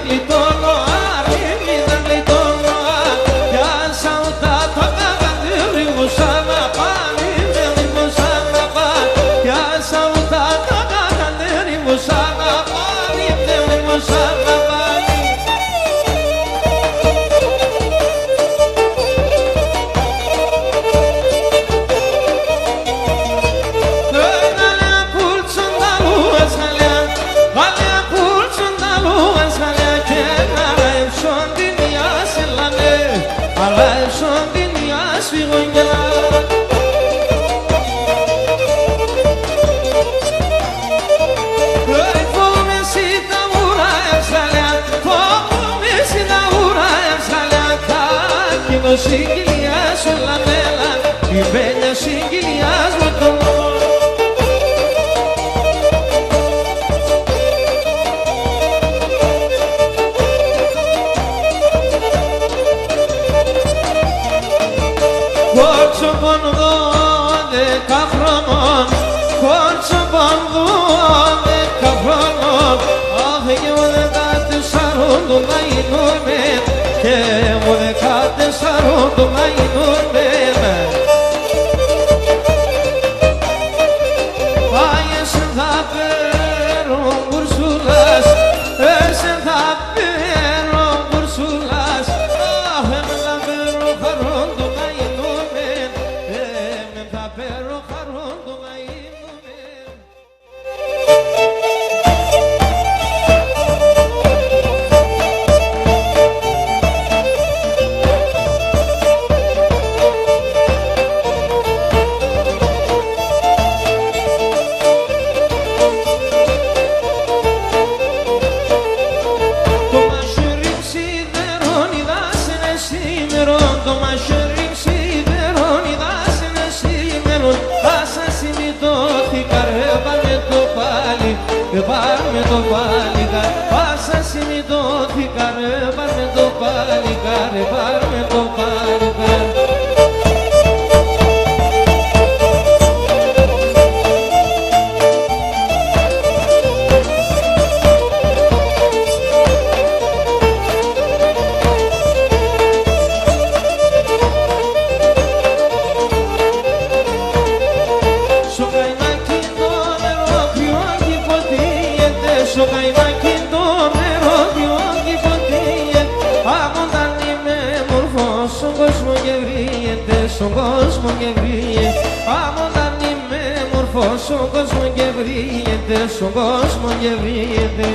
γλιτώνω, αρνήμη δεν γλιτώνω. Για σαούτα το καγαντήρι μου σαν να πάλι, μέλη μου σαν να πάλι. Για σαούτα το καγαντήρι μου σαν να πάλι, μέλη μου σαν να πάλι. Συγκυλιάς όλα μέλα, η μπέλια συγκυλιάς με το μόνο. Κόρτσο πον 12 χρονών, κόρτσο πον 12 χρονών. Αχ, και μου 14 του μαϊνούμε, και μου 14 του μαϊνούμε. Πάει εσεν θα παίρνω κουρσούλας, εσεν θα παίρνω κουρσούλας. Αχ, εμεν θα παίρνω χαρόν του μαϊνούμε, εμεν θα παίρνω χαρόν του μαϊνούμε. Πάρμε το παλικάρι, πάσα στιγμή δόθηκα ρε. Πάρμε το παλικάρι, πάρμε το παλικάρι. Στο καημάκι το νερό διώγει ποτέ. Άμονταν είμαι μορφός στον κόσμο και βρίσκεται, στον κόσμο και βρίσκεται. Άμονταν είμαι μορφός στον κόσμο και βρίσκεται, στον κόσμο και βρίσκεται.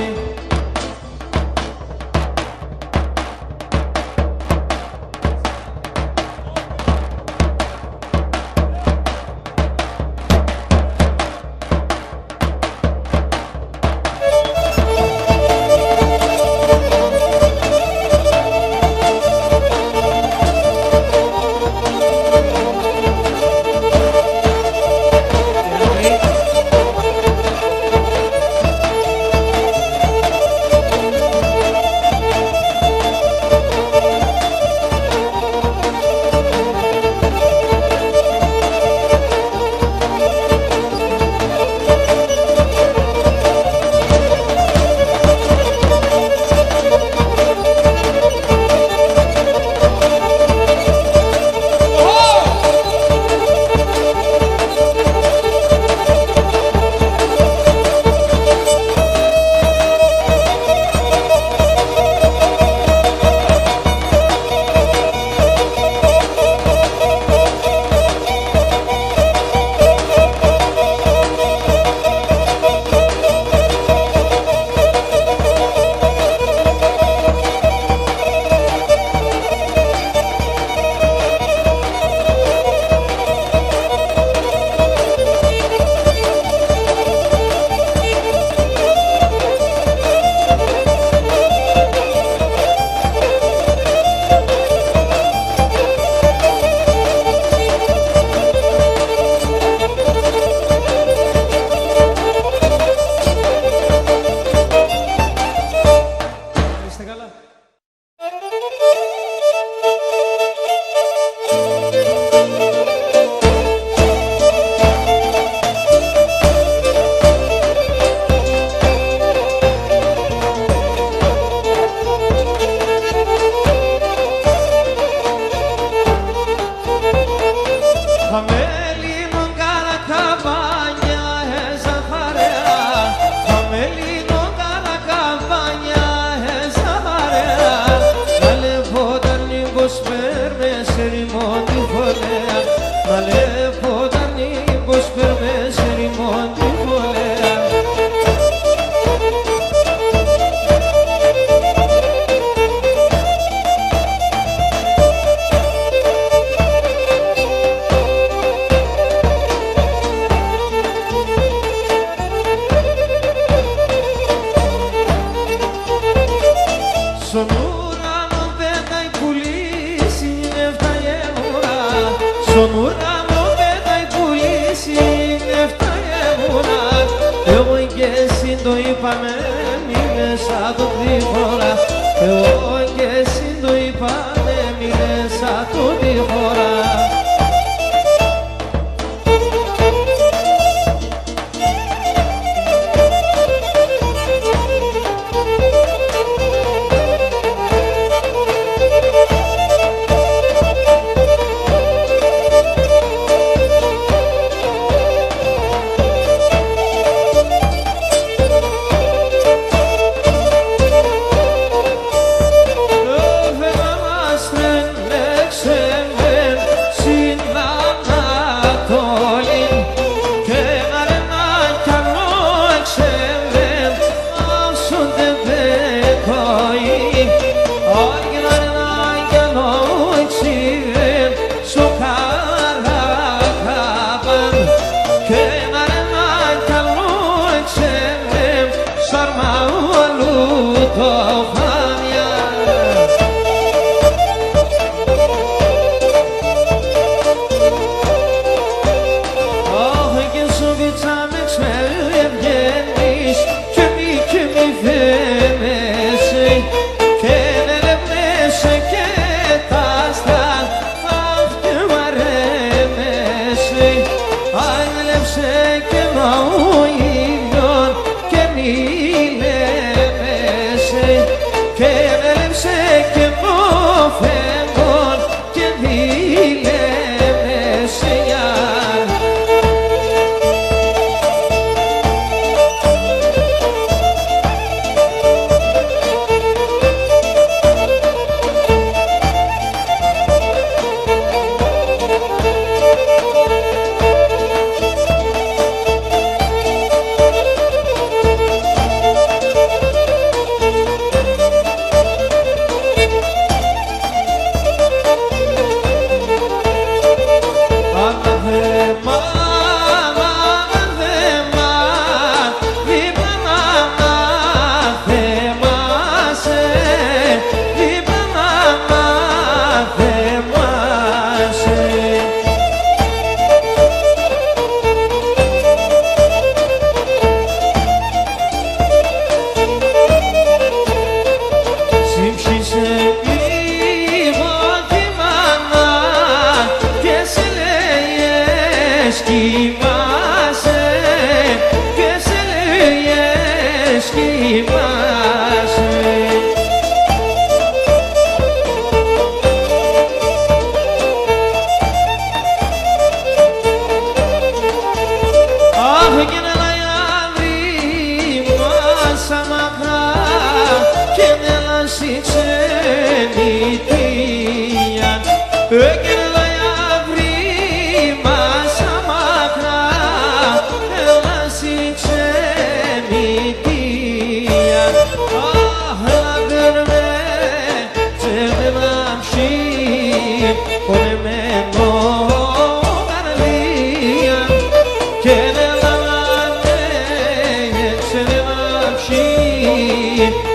Στον ουρανό δεν τα έχει πουλήσει λεφτά γεμούρα. Στον ουρανό δεν τα έχει πουλήσει λεφτά γεμούρα. Εγώ και εσύ το είπαμε μη λες σαν το τρίχωρα. Εγώ και εσύ το είπαμε μη λες σαν το τρίχωρα. Σκυμάσαι και σε λέει σκυμάσαι. Αχ και να λαϊάδι μάσα μακρά και να λάσει ξενιτία.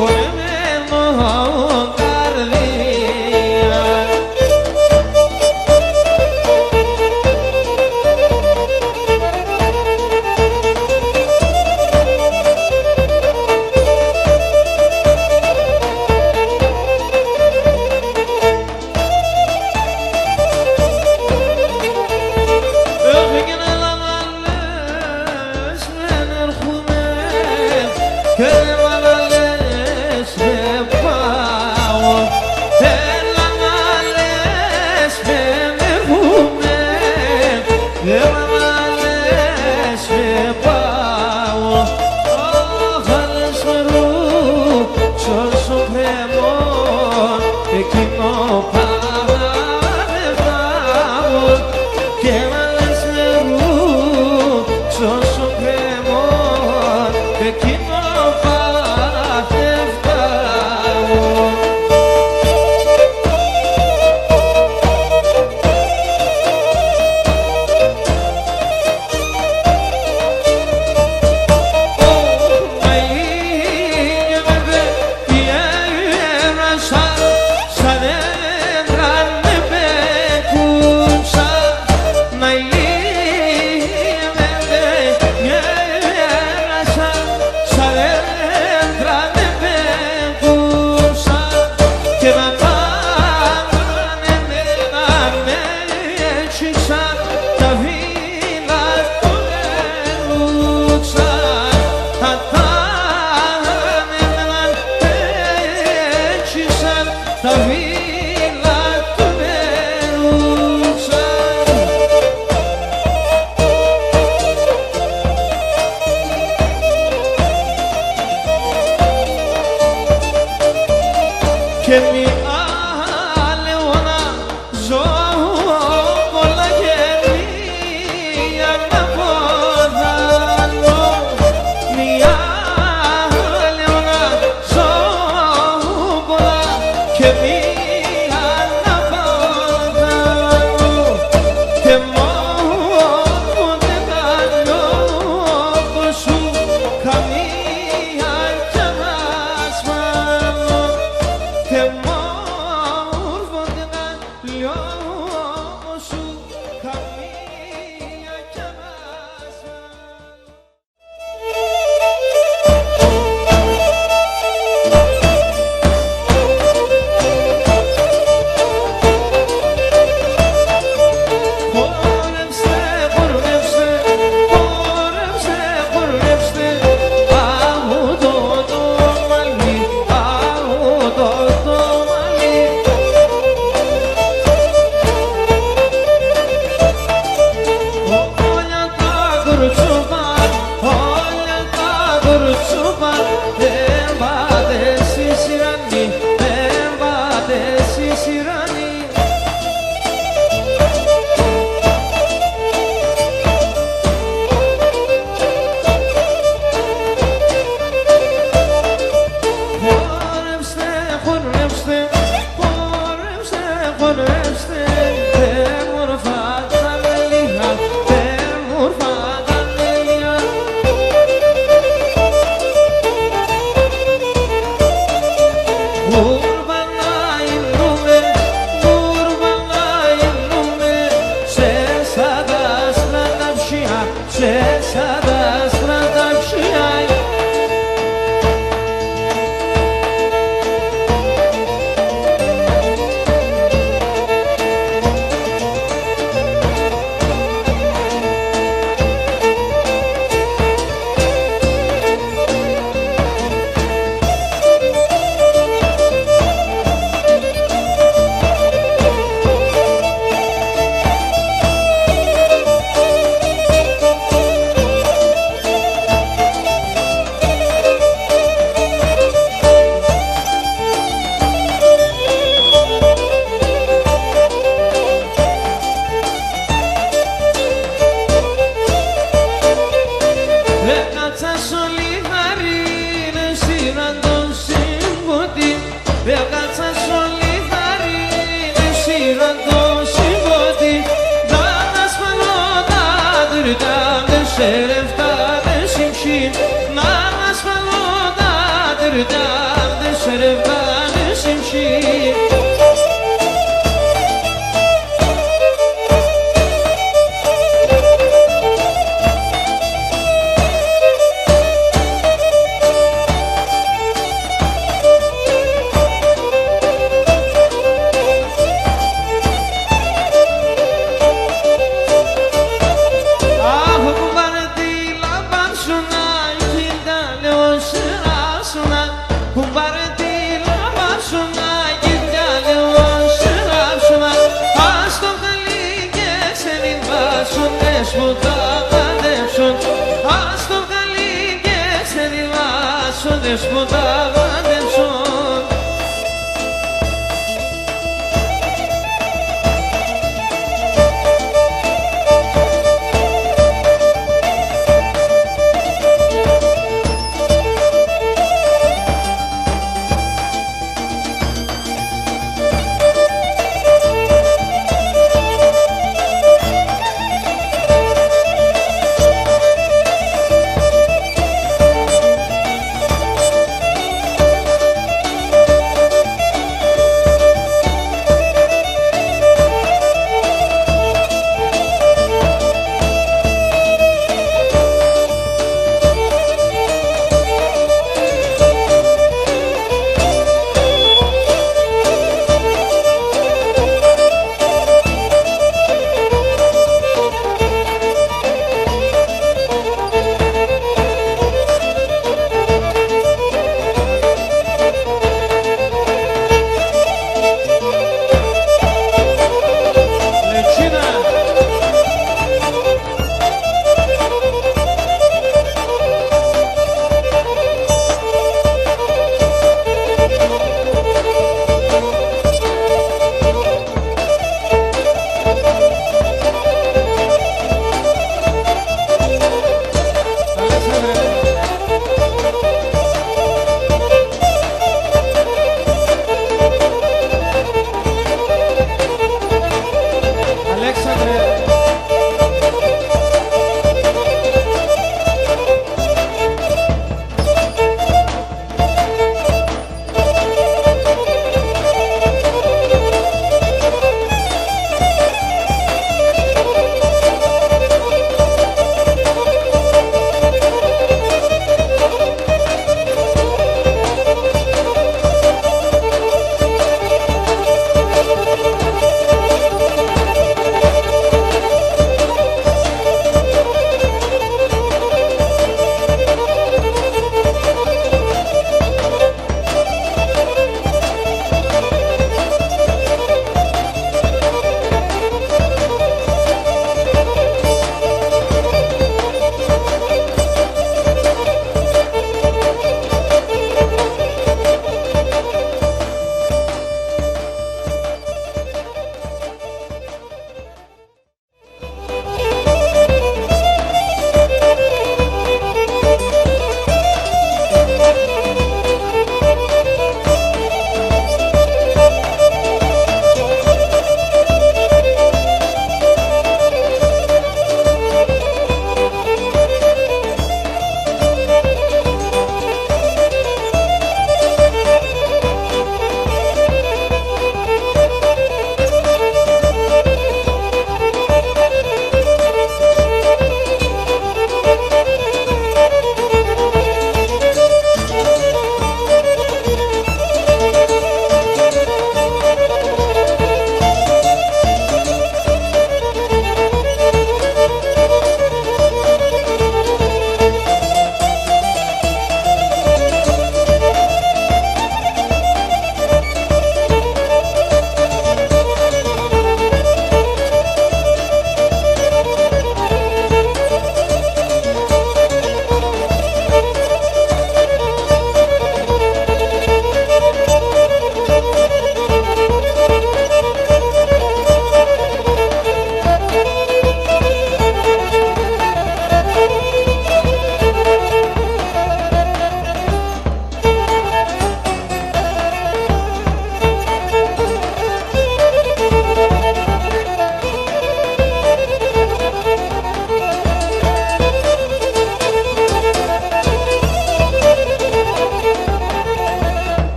Por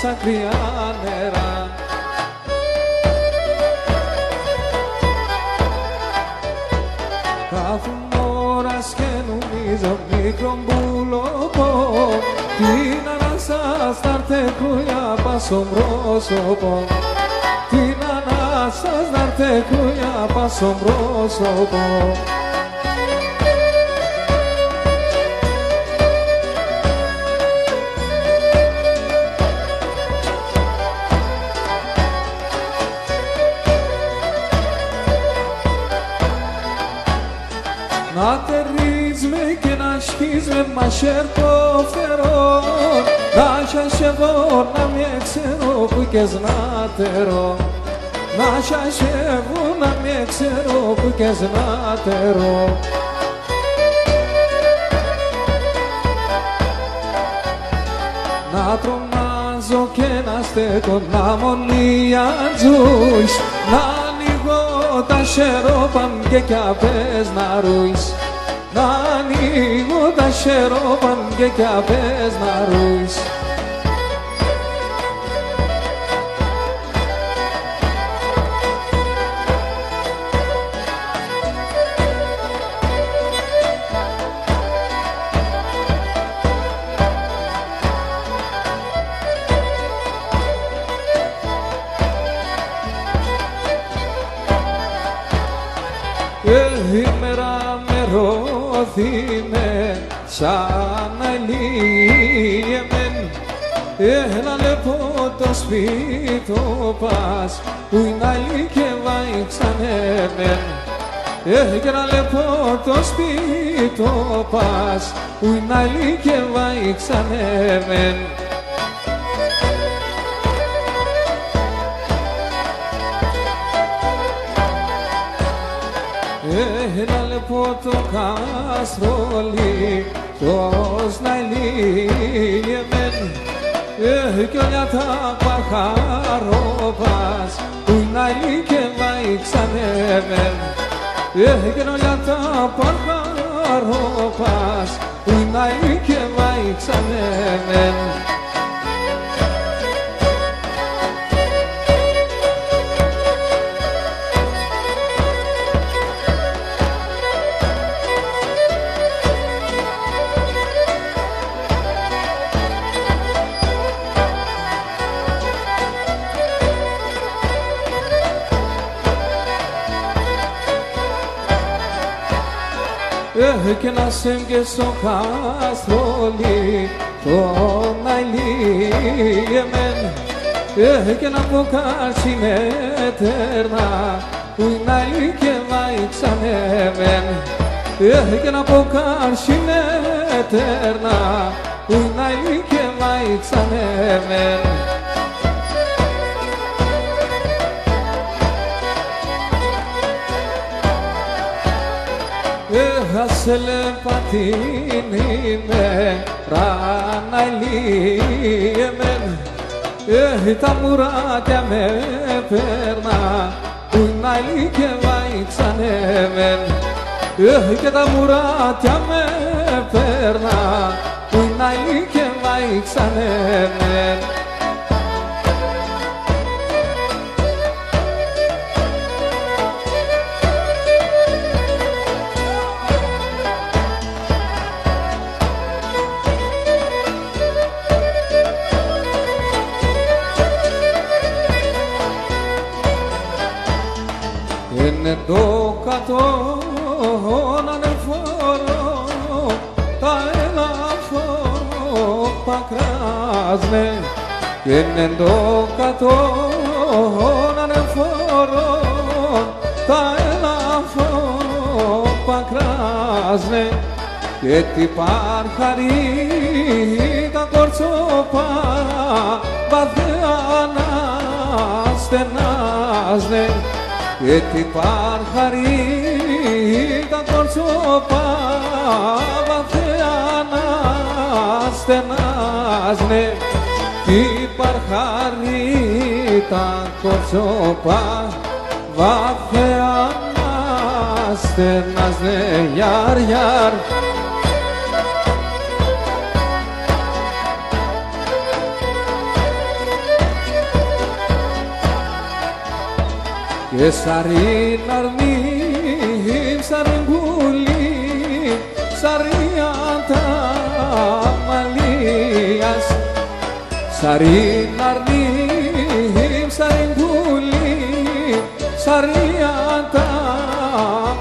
Σαν κρυά νερά κάθουν ώρας και νομίζω μικρό μπουλοπό την ανάσας θα έρθε κρούια πας στο πρόσωπο την ανάσας θα έρθε κρούια πας στο πρόσωπο να τερίζουμε και να σχίζουμε μαχαίρ το φερό να χασεύω να με ξέρω που και σνάτερο να χασεύω να με ξέρω που και σνάτερο να τρομάζω και να στέκω να μονιατζούεις να τα σερόπαν και κι απές να ρούεις να ανοίγω τα σερόπαν και κι απές να ρούεις η μέρα με ρώθηνε σαν αλίεμεν ένα λεπτό το σπίτο πας που είναι αλή και βάει ξανέμεν και ένα λεπτό το σπίτο πας που είναι αλή και βάει ξανέμεν ένα λεπτό το καστρόλι τος να λύεμεν κι όλα τα παχαρόπας που είναι αλή και βάει ξανέμεν κι όλα τα παχαρόπας που είναι αλή και βάει ξανέμεν και να σέγγε στο καστρόλι τον αλίεμεν και να πω καρσινέτερνα που είναι αλή και βάει ξανέμεν και να πω καρσινέτερνα που είναι αλή και βάει ξανέμεν Χάσελε πατίνι με ραναλίεμεν τα μουράκια με περνά που είναι αλή και βάει ξανέμεν και τα μουράκια με περνά που είναι αλή και βάει ξανέμεν είναι το κατώ να ανεφόρω τα ελάφω πακράσμε είναι το κατώ να ανεφόρω τα ελάφω στενάζνε και τι παρχαρί τα κορτσόπα βαθιά να στενάζνε και τι παρχαρί τα κορτσόπα βαθιά να στενάζνε τι παρχαρί τα κορτσόπα βαθιά να στενάζνε γιαρ γιαρ. Και σαρίν αρνή, σαρίν πουλί, σαριάτα μαλλίας. Σαρίν αρνή, σαρίν πουλί, σαριάτα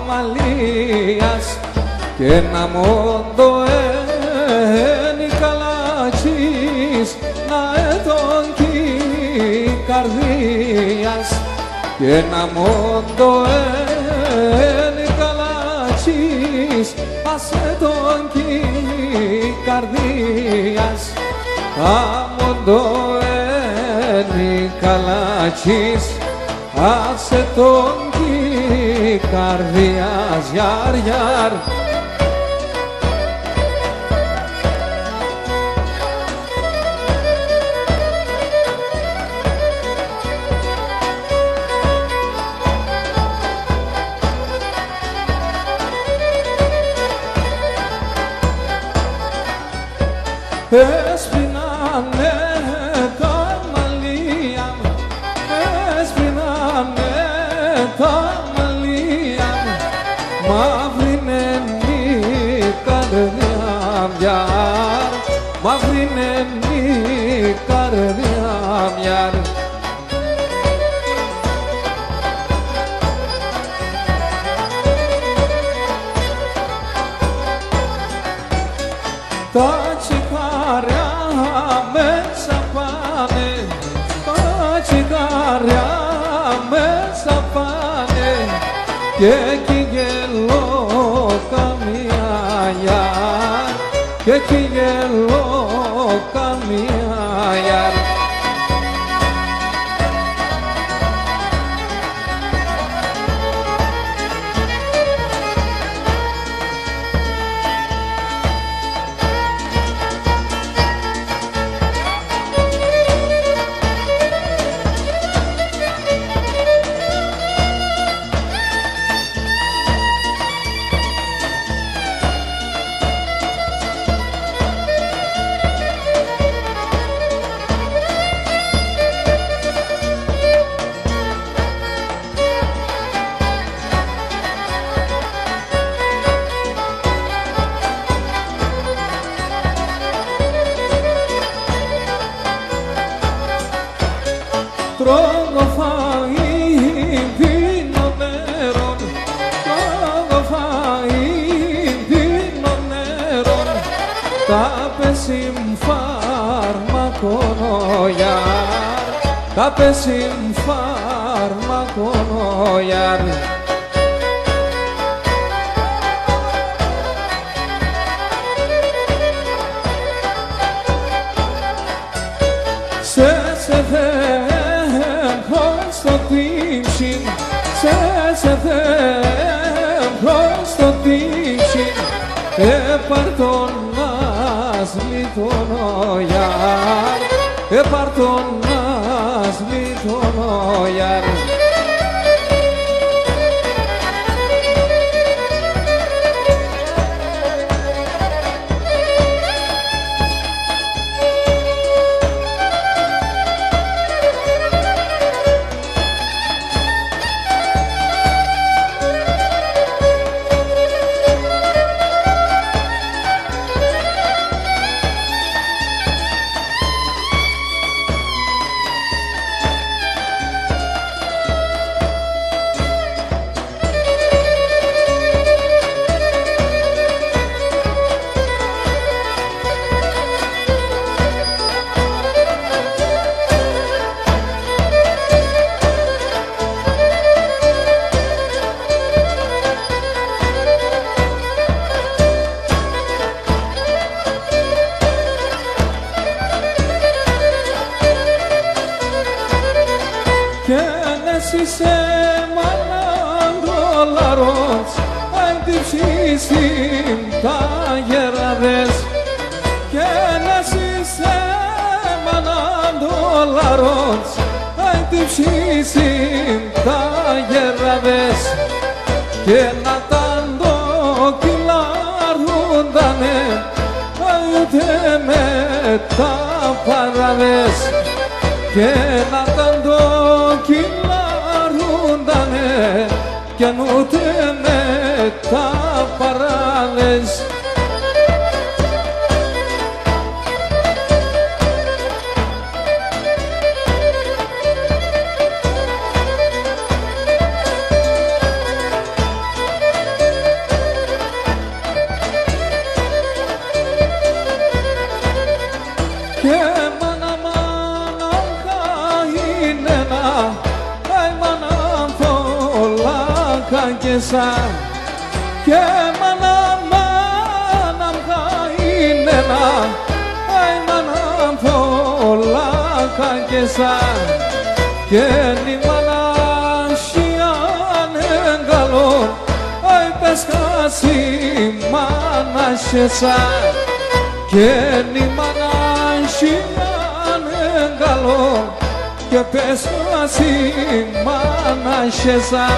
μαλλίας. Και ένα μόντο ένι καλάτσις, να έτον κι καρδίας. Και ένα μόντο ένι καλάτσις, άσε τον κι καρδίας. Αμόντο ένι καλάτσις, άσε τον κι καρδίας. Γιαρ γιαρ. Έσπινανε τα μαλλία μου, έσπινανε τα μαλλία μου, μαύρινε η καρδιά μιαρ, μαύρινε η καρδιά μιαρ. Τα τσιγάρια μέσα πάνε, τα τσιγάρια μέσα πάνε και εκεί γελώ καμία γιαρ, και εκεί γελώ καμία γιαρ. Τρώγω φαΐ, πίνω νερό, τρώγω φαΐ, πίνω νερό, τα πεσίμ φάρμακο γιαρ, τα πεσίμ φάρμακο γιαρ. Σε στο τύψιν, σε θέλω στο τύψιν, έπαρ' τον ασλίτωνο γιαρ, έπαρ' τον ασλίτωνο γιαρ. δολάρος αν τη ψήσιμ τα γεράδες και να ζήσε $1 αν τη ψήσιμ τα γεράδες και να τα ντοκιλάρουντανε ούτε με τα παράδες και να τα ντοκιλάρουντανε και ούτε με τα παράδες. Και μάνα χαΐνενα, αι μάνα φολάκα και σαν. Και μάνα χαΐνενα, αι μάνα φολάκα και σαν. Και νη μάνα σιάνε καλό, αι πες χάσει μάνα σε σαν. Και νη μάνα σιάνε καλό και πες μαζί μάνα σέσα.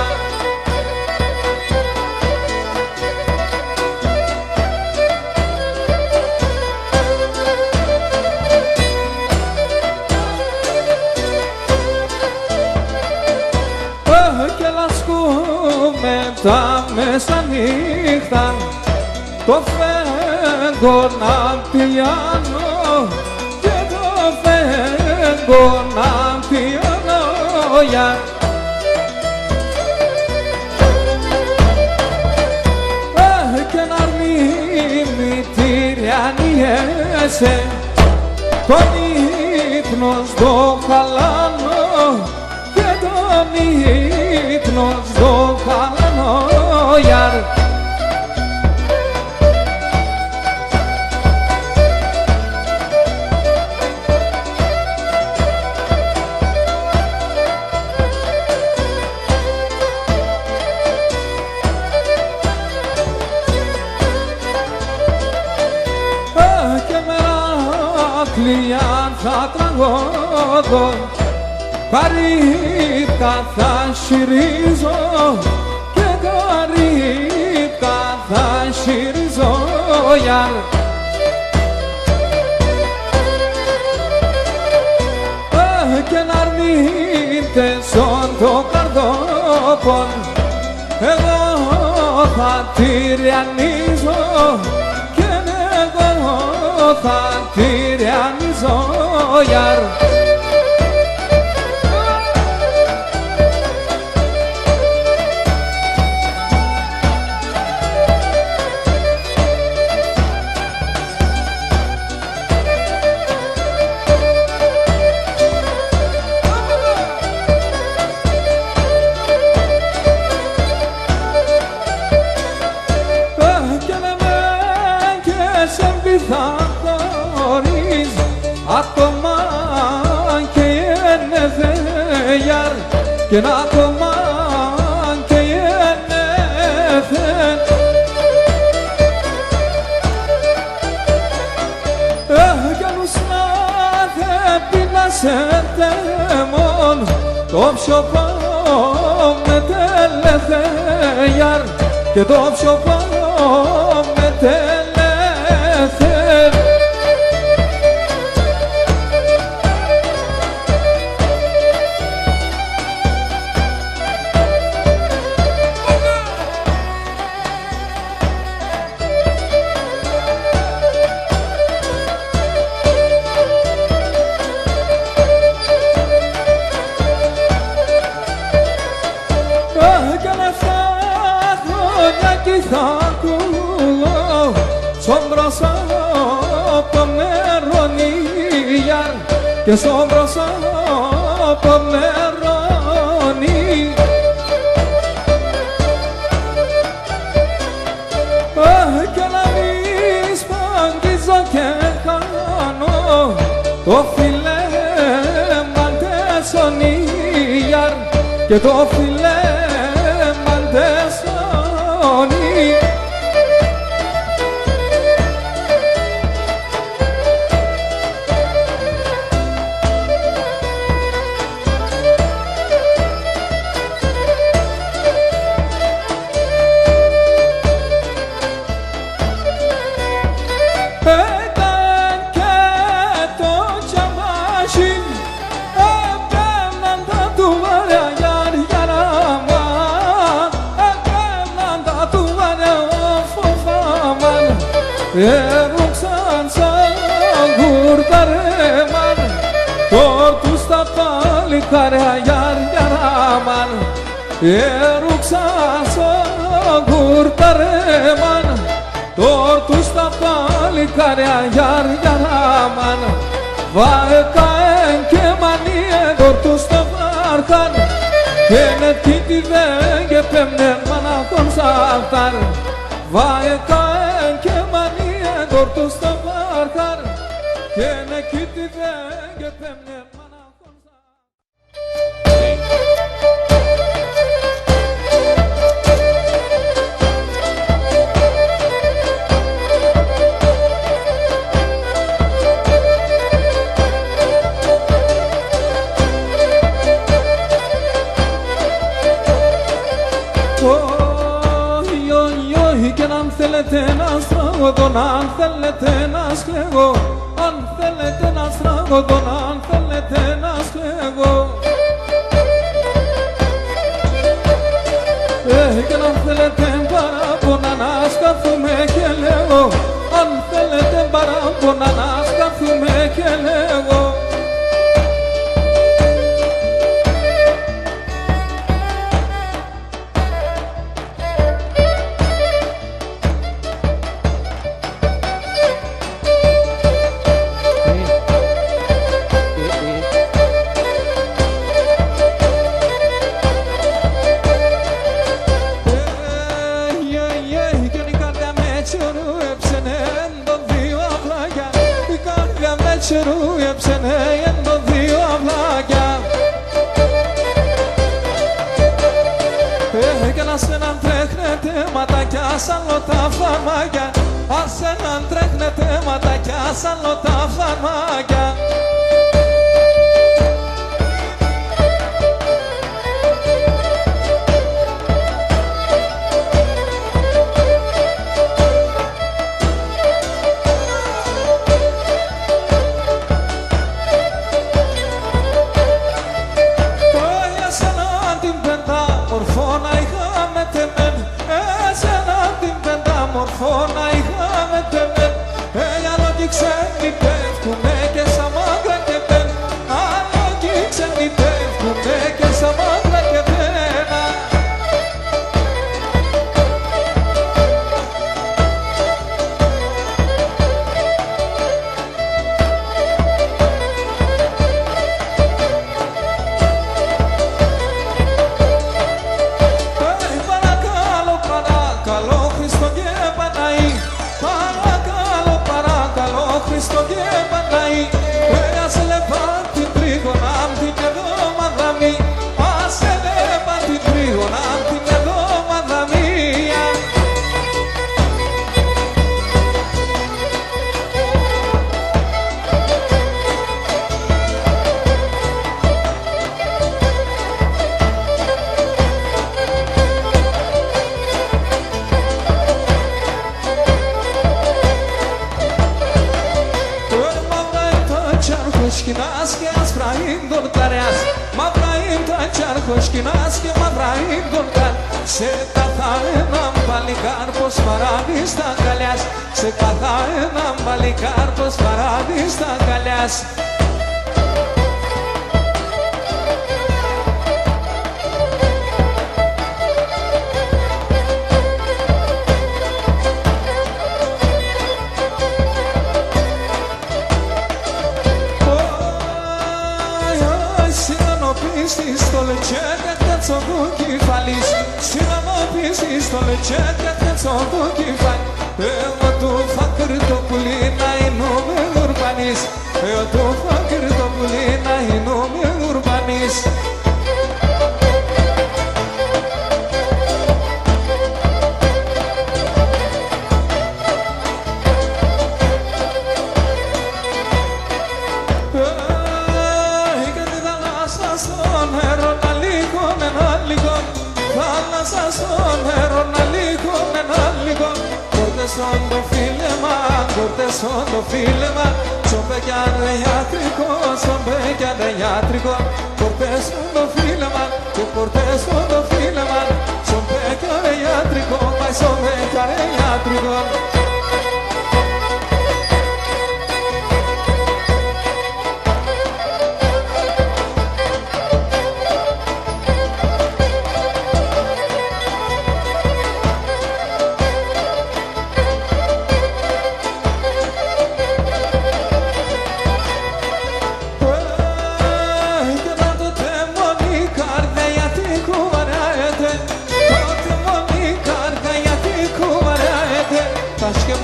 Και λασκούμε τα μεσανύχτα το φέγγω να πιάνω και το φέγγω να πιάνω για και να μητηριανιέσαι τον ύπνο στο χαλάνο και τον ύπνο στο χαλάνο για θα τραγωδώ, καρύδκα θα συρίζω και καρύδκα θα συρίζω για και να αρνείτε στον το καρδόπον εγώ θα τυριανίζω και εγώ θα τυριανίζω γιαρ. Θα χωρίς ακόμα και ενεθέγιαρ και να ακόμα και ενεθέν κι άλλους να θεπίνασε τέμον το πιο πάω με τελεθέγιαρ και το πιο πάω με τελεθέγιαρ. Θα ακούω στον προσώπο μερονίγιαρ και στον προσώπο μερονί και να μη σπαγγίζω και χάνω το φιλέ μαντέσονίγιαρ και το φιλέ μαντέσονίγιαρ Eruksan kurtarman Tortusta pali karya yar yaraman Eruksan kurtarman Tortusta pali karya yar yaraman Varkaen kemaniye tortusta varkan Kenet kiti venge pemnen mana konsaktar Varkaen kemaniye tortusta varkan Kenet kiti venge pemnen mana konsaktar αν θέλετε να σκλεγώ, αν θέλετε να στραγωδώ, αν θέλετε να σκλεγώ. Και αν θέλετε παράπονα να σκαθούμε και λέγω, αν θέλετε παράπονα να σκαθούμε και λέγω. Τσερούεψενε εν το δύο αυλάκια Κι αν ασέναν τρέχνετε ματάκια σαν λωτά φαρμάκια Ασέναν τρέχνετε ματάκια σαν λωτά φαρμάκια Μορφώνα είχαμε τεμέν άλλο κι ξενιτεύκουνε και σαν μάγρα και πεν άλλο κι ξενιτεύκουνε και σαν μάγρα και πένα παρακαλώ, παρακαλώ Χριστό και Χριστό και Παναή, ας ελεπάν την τρίγωνα την εδώ μαδαμή, ας ελεπάν την τρίγωνα την εδώ μαδαμία. Σκηνάς και άσπρα είναι τον καριάς Μαύρα είναι τα τσάρχο σκηνάς και μαύρα είναι τον καρ Σε καθά έναν παλικάρ πως παράδεις τα αγκαλιάς Σε καθά έναν παλικάρ πως παράδεις τα αγκαλιάς Στο λετσέτε τσόντου κεφαλής Συνανοπίσεις στο λετσέτε τσόντου κεφαλής Εγώ του φάκρ το πουλί να εινούμε ουρμπανής Εγώ του φάκρ το πουλί να εινούμε ουρμπανής Cortesando filema, son pequeño de iátrico, son pequeño de iátrico. Cortesando filema, cortesando filema, son pequeño de iátrico, mas son pequeño de iátrico.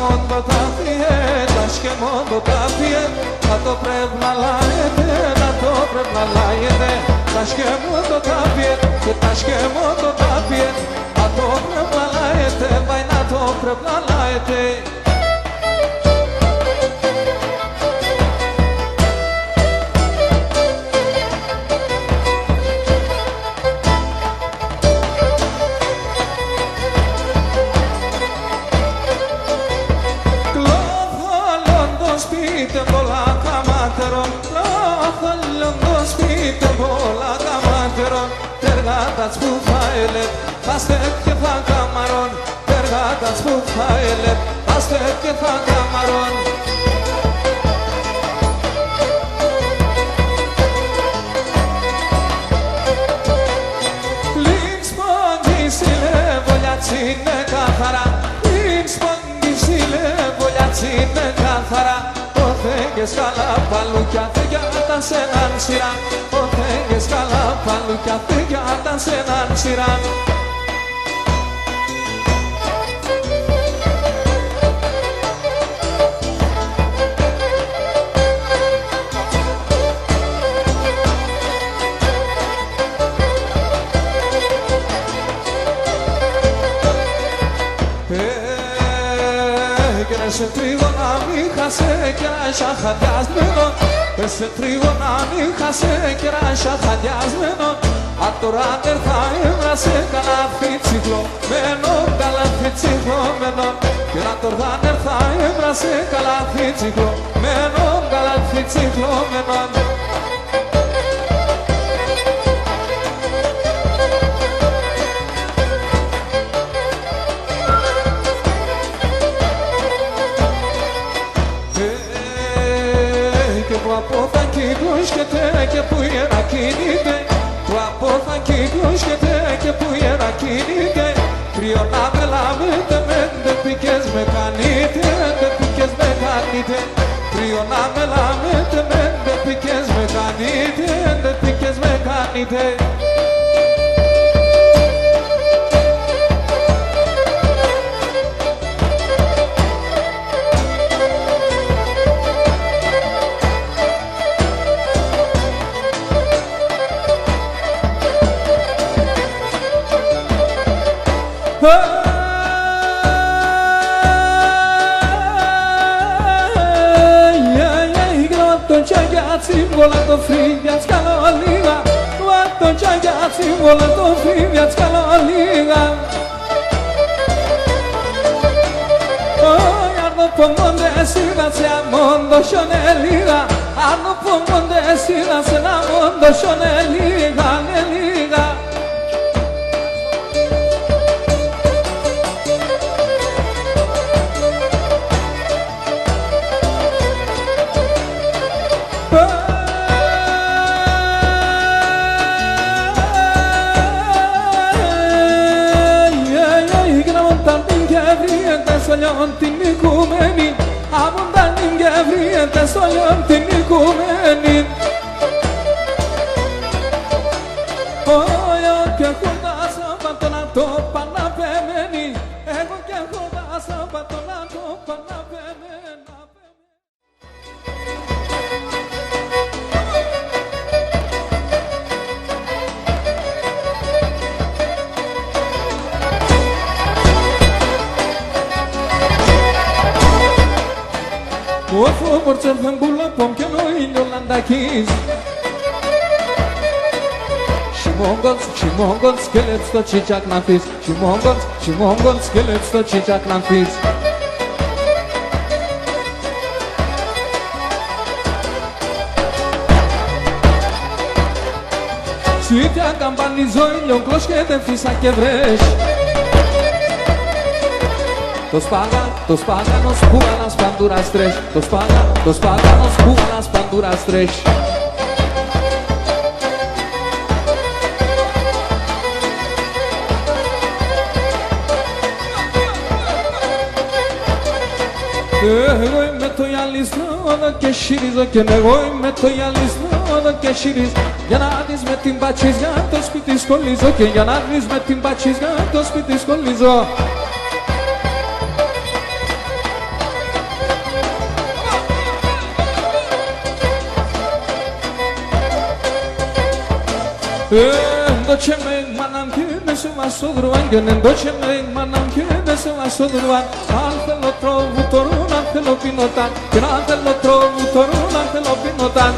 μόνο τα πιέ, τα σκεμόντο τα πιέ. Να το πρέπει να λάγεται, να το πρέπει να λάγεται. Τα σκεμόντο τα πιέ και τα σκεμόντο τα πιέ. Να το πρέπει να λάγεται, πάει να το πρέπει να λάγεται. Τεργάτας που θα έλεπ, παστέτ και θα καμαρών. Τεργάτας που θα έλεπ, παστέτ και θα καμαρών. Λίξ πόγγισιλε, βολιατσίνε καθαρά. Λίξ πόγγισιλε, βολιατσίνε καθαρά. Οθέγγες καλά παλούκια, θεγιάτα σε έναν σειρά. Οθέγγες καλά παλούκια, θεγιάτα σε έναν σειρά. Σε τρίγωνα μη χάσε κεράσια χαδιασμένο. Σε τρίγωνα μη χάσε κεράσια χαδιασμένο. Απ' το ράντερ θα έβρασε καλάθι τσιχλωμένο, καλάθι τσιχλωμένο. Και να το ράντερ θα έβρασε καλάθι τσιχλωμένο, καλάθι τσιχλωμένο. Από θα κυκλούσκεται και που ιερά κινείται. Που από θα κυκλούσκεται και που ιερά κινείται. Τριώνα με λάμετε με δε πικές με κάνετε, δε πικές με κάνετε. Τριώνα με λάμετε με δε πικές με κάνετε, δε πικές με κάνετε. Volato frivia scaloliga, quanto ragazzi volato frivia scaloliga. Oh, hanno pomondo sira se a mondo shoneliga, hanno pomondo sira se a mondo shoneliga, neliga. Soglion την οικουμένη, άμονταν την γευρίεται, soglion την οικουμένη. Εγώ και έχω τα σάμπατο να το παναπεμένη, εγώ και έχω τα σάμπατο να το παναπεμένη. Οφο μορτσέρ δεν πουλαπом και νοήλιο λαντακής. Σιμόγκολς και λεπτ στο τσιτσάκ να φύς. Σιμόγκολς και λεπτ στο τσιτσάκ να φύς. Σουίτια καμπανιζό ήλιον κλος και δεν φύσα και βρες. Το spaganos puganas panduras tres. Το spaganos puganas panduras tres. Εγώ είμαι το γυαλισμένο και συρίζω και εγώ είμαι το γυαλισμένο και συρίζω. Για να δεις με την πατσίζια το σπίτι σκολίζω και για να δεις με την πατσίζια το σπίτι σκολίζω. Doce meg manam kine se va sodruan genen doce meg manam kine se va sodruan Ante lo trovo torun ante lo pinotan Ante lo trovo torun ante lo pinotan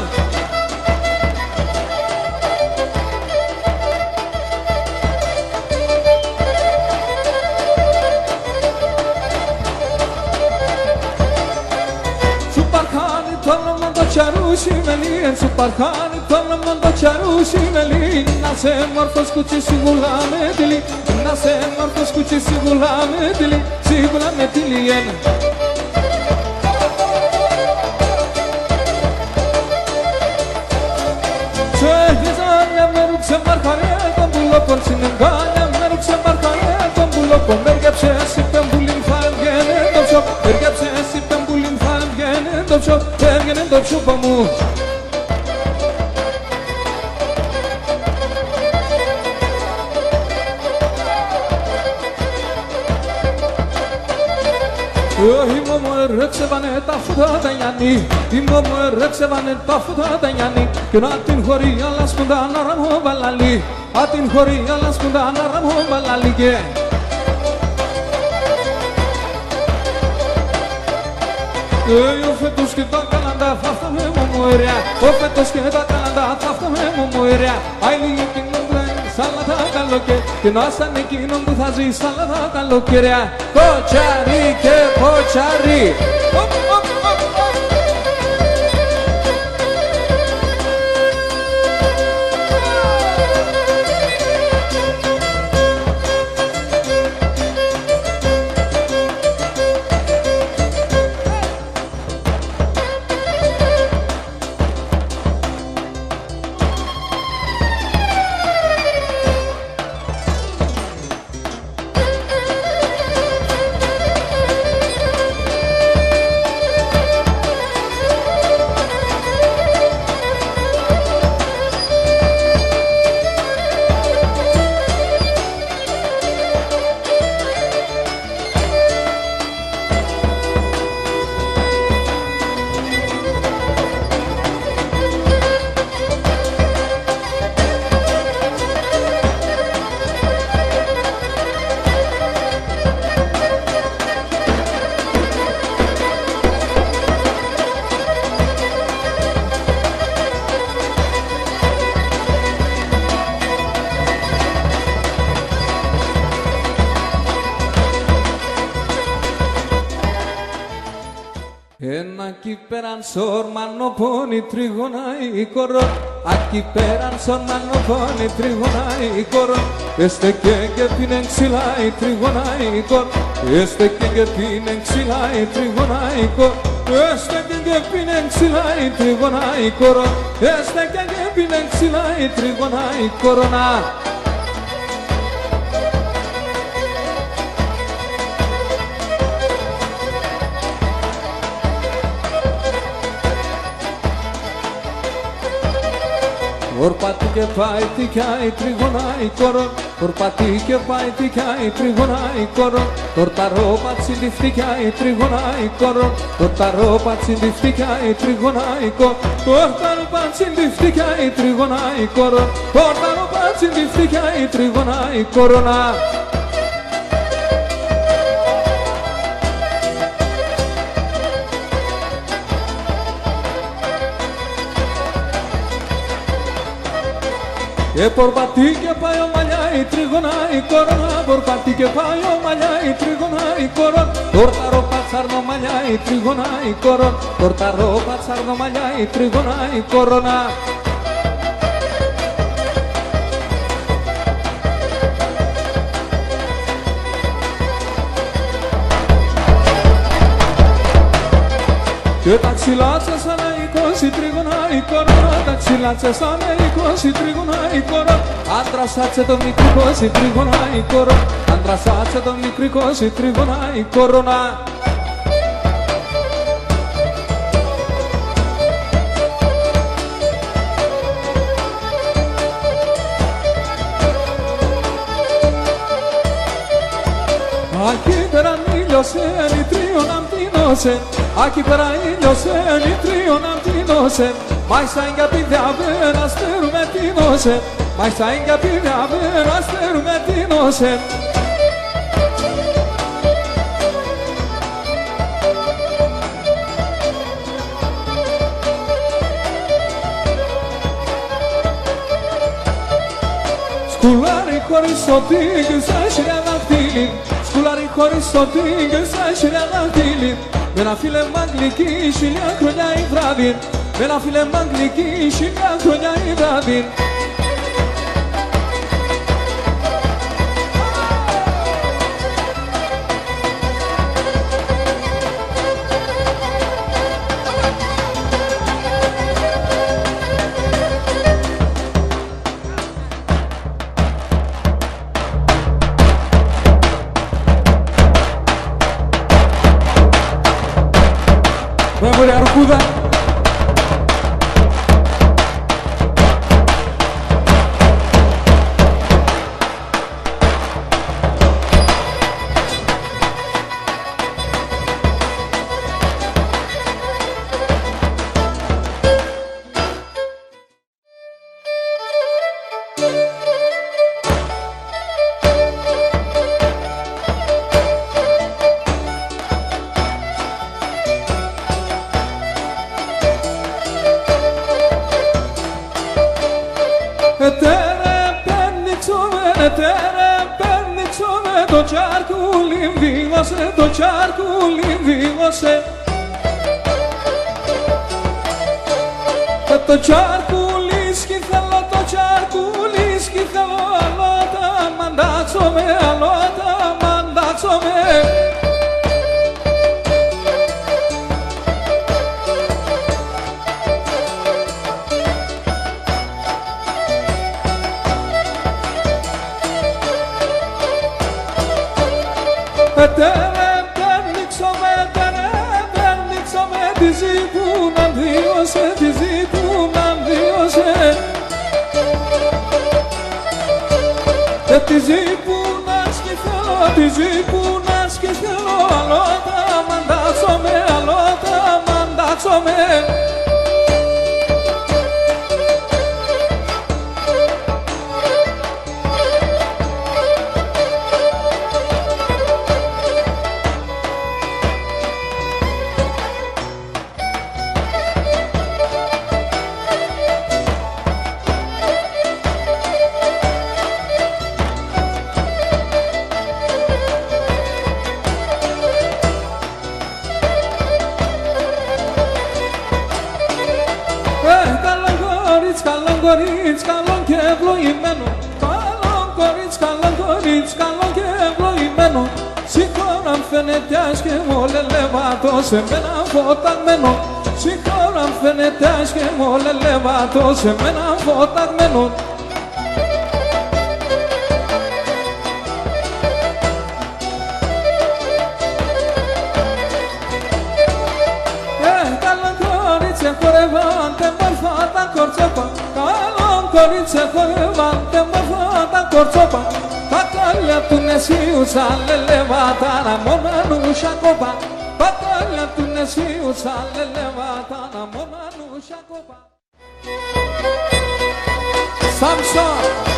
Charushi melin, suparkhani tolam mando charushi melin. Nase morfos kuchi sigulame dili, nase morfos kuchi sigulame dili yen. Çehizanya meruk semarkhane tombulo korsinen ganya meruk semarkhane tombulo konvergep sesipem bulin fan gene dopşo, vergep sesipem bulin fan gene dopşo. Gene dopşu pamu Himo moer reksevane tafuda dayani Himo moer reksevane tafuda dayani Kinatin khori alas kunda naram ho balali Atin khori alas kunda naram ho balali ge O fetus que toca nanda fafta me momoria O fetus que toca nanda fafta me momoria Ai li que não tem salada caloque Que nossa nem que não faz salada caloque Pochari que pochari Op op op op Aquí peran sor mano poni trigonai koro Aquí peran sor mano poni trigonai koro Este que pinen silai trigonai koro Este que pinen silai trigonai koro Este que pinen silai trigonai koro Este que pinen silai trigonai korona Orpati ke paiti kai trigonai koron Orpati ke paiti kai trigonai koron Tortaro patsi lifti kai trigonai koron Tortaro patsi lifti kai trigonai koron Tortaro patsi lifti kai trigonai koron Tortaro patsi lifti kai trigonai korona E por bati que paio malha e trigonai corona Por bati que paio malha e trigonai corona Tortaro passar no malha e trigonai corona Tortaro passar no malha e trigonai corona Que taxilace sanai cosi trigonai corona Taxilace sanai cosi trigonai corona Andrasace domicri cosi trigonai corona Andrasace domicri cosi trigonai corona Aqui per anillo se trio nantino Aqui per anillo se trio nantino Mai sangue a pivia vera steru metino Mas saem que a pilha vem, nós temos metino sempre. Σκουλάρι χωρίς το τίγιο σαν σιραγακτήλι. Σκουλάρι χωρίς το τίγιο σαν σιραγακτήλι. Με ένα φίλε μ' αγγλική χιλιά χρονιά η βράδυ. Με ένα φίλε μ' αγγλική χιλιά χρονιά η βράδυ. Vamos a Arcuda. Το τσάρκουλι βίγωσε, το τσάρκουλι βίγωσε. Το τσάρκουλι σκυθαλό, το τσάρκουλι σκυθαλό. Αλότα μαντάτσομαι, αλότα μαντάτσομαι. Τη ζήτου να βίωσε, τη ζήτου να βίωσε. Τη ζήτου να σκεφτώ, τη ζήτου να σκεφτώ. Αλότα μαντάτσομαι, αλότα μαντάτσομαι. Καλό και ευλογημένο. Καλό κορίτσι, καλό κορίτσι, καλό και ευλογημένο. Συγχώρα αν φαίνεται άσχημο, λελεύατο σε μένα φωταγμένο. Συγχώρα αν φαίνεται άσχημο, λελεύατο σε μένα φωταγμένο. Καλό κορίτσι, χορεύante μορφά τα κορτσόπα. Κορίτσε χορεύαντε μορφά τα κορτσόπα. Τα κάλια του νεσίου σαν λελεύατα να μονανούσια κόπα. Τα κάλια του νεσίου σαν λελεύατα να μονανούσια κόπα. Σάμσον.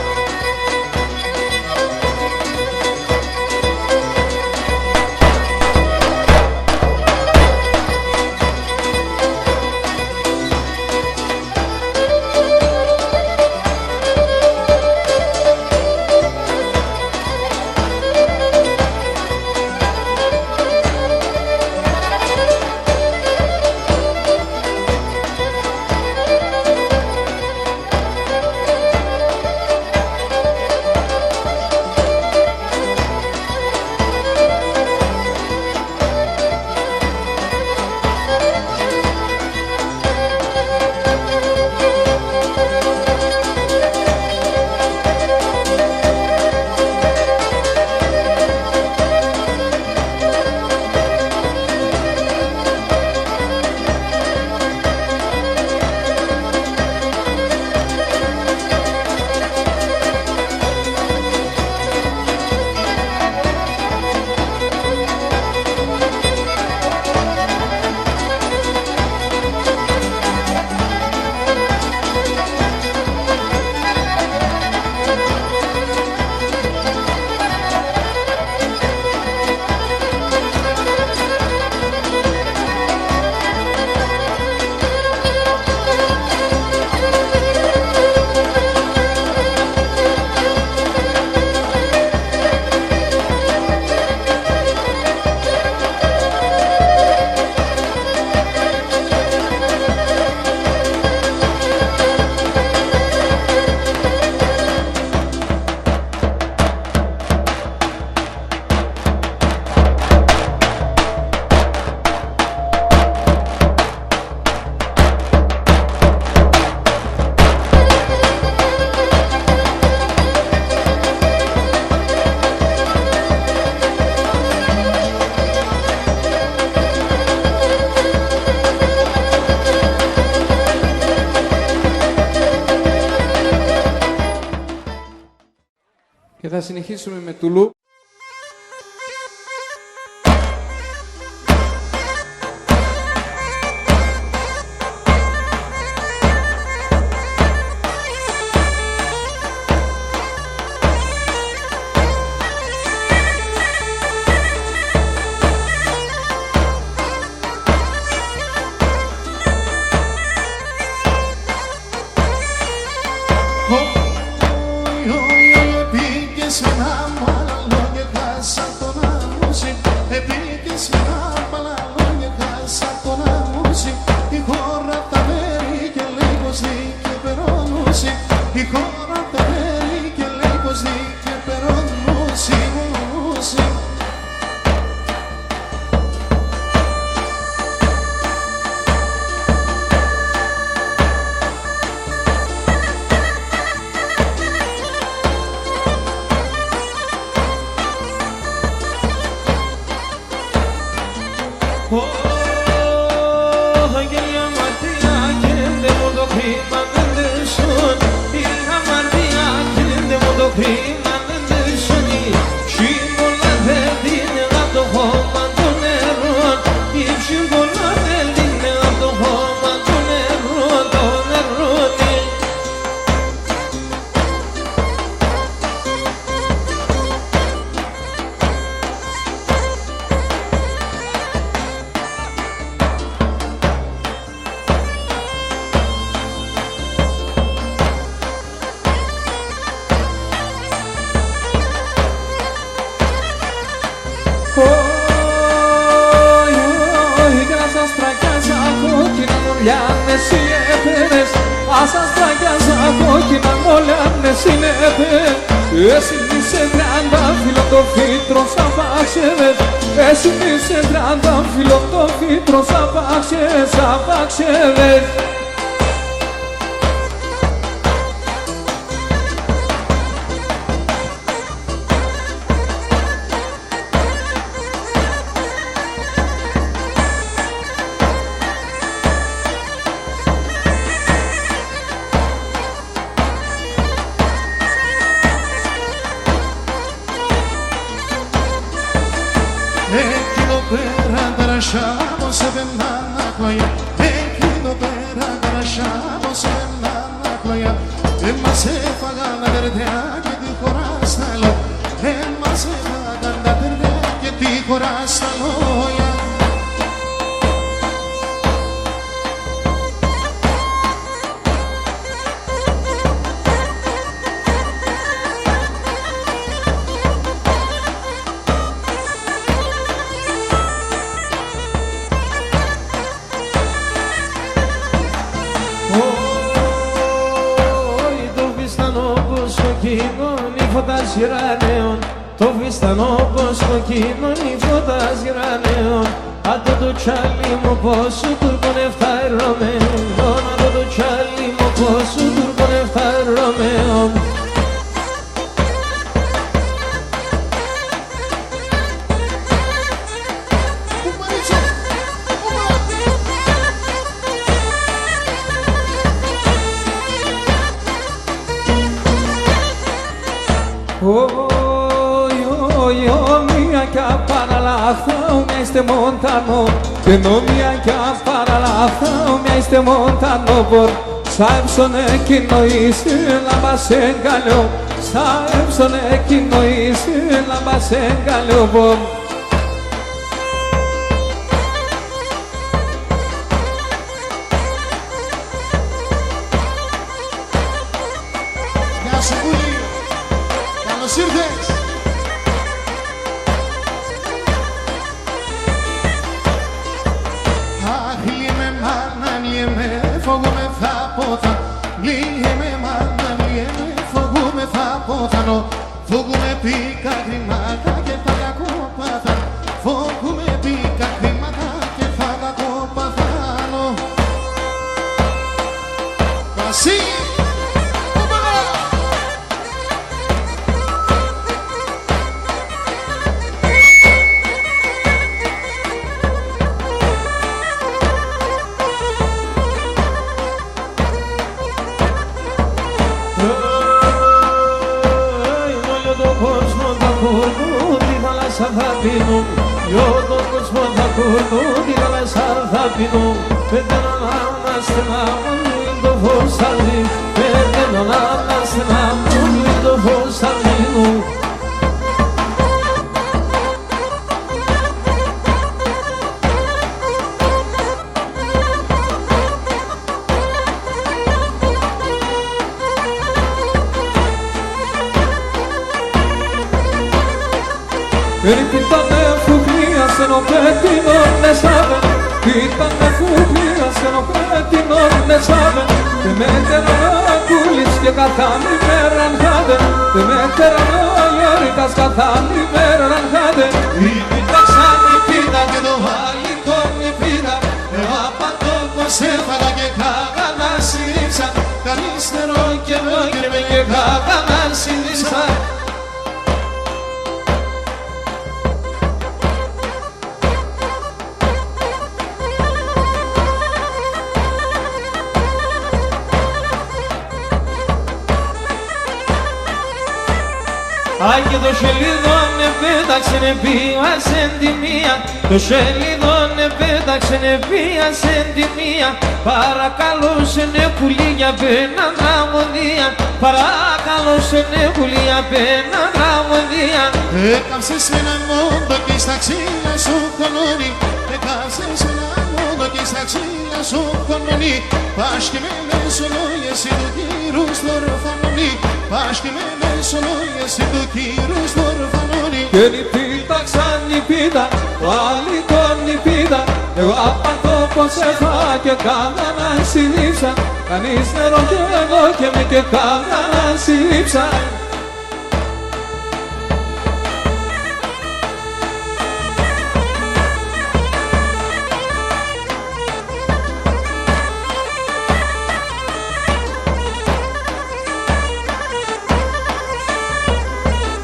θα συνεχίσουμε με Τουλού. Το βιστανό πως το κοινωνεί φωτάς γρανέων. Αντώ το τσάλι μου πως σου τουρκον εφταερωμένων. Αντώ το τσάλι μου πως σου τουρκον εφταερωμένων. Mia este montano, que no mia que para la mia este montano por Saipsone que no hice la base en galeo, Saipsone que no hice la base en galeo por Φοβούμαι πίκα γρημάτα και παλιά κόπα Io non posso d'accordo di la salsa fino perché non ha una strada molto forza lì perché non ha una strada molto forza lì Ripitane fuglia se non petti non ne sabe Ripitane fuglia se non petti non ne sabe Te metteranno a kulic che katani meran hade Te metteranno a jerikas katani meran hade Ripitak sani pida che dovali con mi pida E va patto se fala che caga na sinisa Canistero che me che caga na sinisa Anche το σελίδο με πέταξε πίασε τη μία Το σελίδο με πέταξε πίασε τη μία Παρακαλώ σε πουλί για πένα τραγωδία Παρακαλώ σε πουλί για πένα τραγωδία Έκαψες με έναν μόντο και στα ξύλα σου κονώνει Έκαψες με έναν μόντο και στα ξύλα σου κονώνει Πας και με μεσολόγια εσύ του κύρου στο ροφανώνει Πας και με μεσολόγια εσύ του κύρου στο ροφανώνει Και νυπίδα σαν νυπίδα, το άλλη τον νυπίδα Εγώ απαντώ πως έφα και κάνα να συλλήψα Κανείς νερό και εγώ και με και κάνα να συλλήψα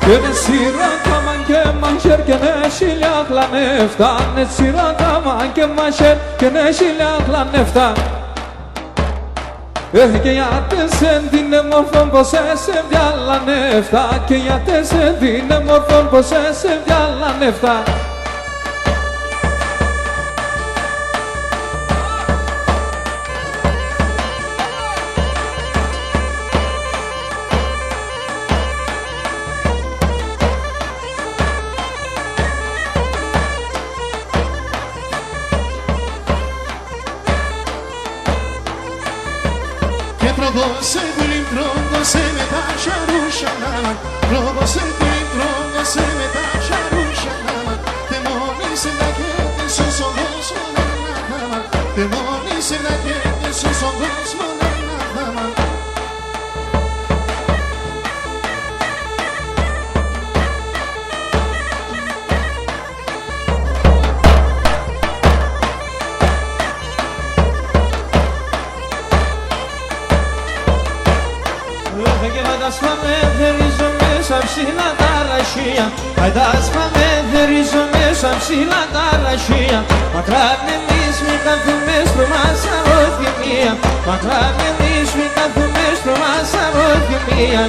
Και με σειρά καμάν και μανχέρ και ναι σιλιά χλανεύτα Ναι σειρά καμάν και μανχέρ και ναι σιλιά χλανεύτα Και γιατί σε δίνε μορφόν πως σε διαλανεύτα Και γιατί σε δίνε μορφόν πως σε διαλανεύτα Τρόγκωσε πουλίν, τρόγκωσε με τα σαρούσιανα Τρόγκωσε πουλίν, τρόγκωσε με τα σαρούσιανα Τεμόνισε να κέντες στον κόσμο ένα χάμα Τεμόνισε να κέντες στον κόσμο ένα χάμα Άιντας πάμε θερίζω μέσα ψηλά τα ραχεία Άιντας πάμε θερίζω μέσα ψηλά τα ραχεία Μακράν εμείς μη καθούμε στρωμάς αρωθυμία Μακράν εμείς μη καθούμε στρωμάς αρωθυμία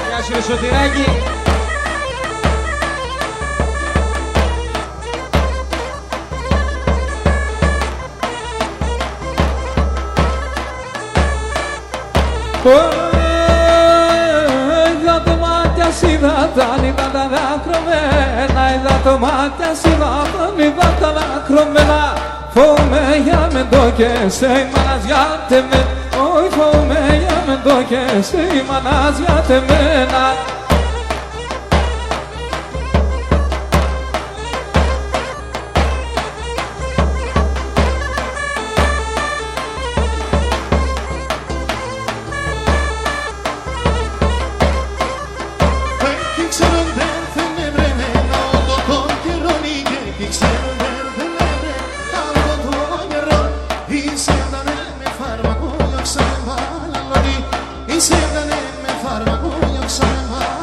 Γεια σου ρε Σωτηράκη Είδα το μάτια σιδάταν, είδα τα δάκρυμένα Είδα το μάτια σιδάταν, είδα τα δάκρυμένα Φοβούμαι για με το και σε η μάνας για τεμένα Όχι φοβούμαι για με το και σε η μάνας για τεμένα Insieme a me farmaco io sarò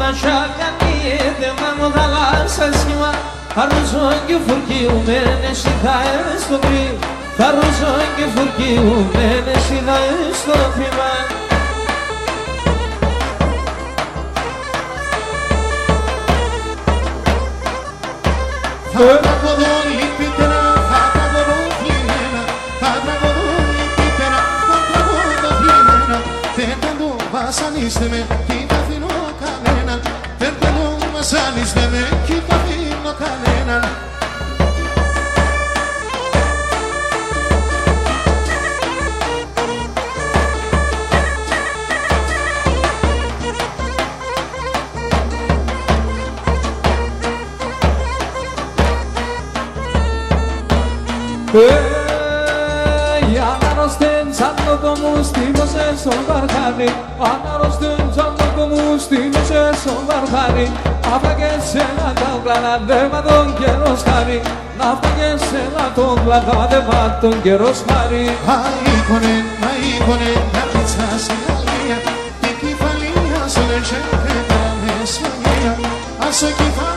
μασχαλιανίδε μα μου θαλάσσα σχήμα θα ρουζώ και φουρκιουμένες ηθαίες στο κρύ θα ρουζώ και φουρκιουμένες ηθαίες στο θύμα. Θα τραγωδώ λυπητέρα, θα τραγωδώ θλιμμένα, θα τραγωδώ λυπητέρα, θα τραγωδώ θλιμμένα. Δεν θα το βασανίστε με, κι θα αφήνω κανέναν. Δεν θα το βασανίστε με, κι θα αφήνω κανέναν. Ανάρρωστεν σαν το κομμού στήμωσε στον βαρχάνι. Ανάρρωστεν σαν το κομμού στήμωσε στον βαρχάνι. Άφαγες ένα τον κλαναντεύμα τον καιρός χάρη. Να φάγες ένα τον κλαναντεύμα τον καιρός χάρη. Αίκονεν, να πιτσάς η αλήθεια. Την κεφαλία σου δεν σε κρέτα με σφαγεία. Ας ο κεφάλι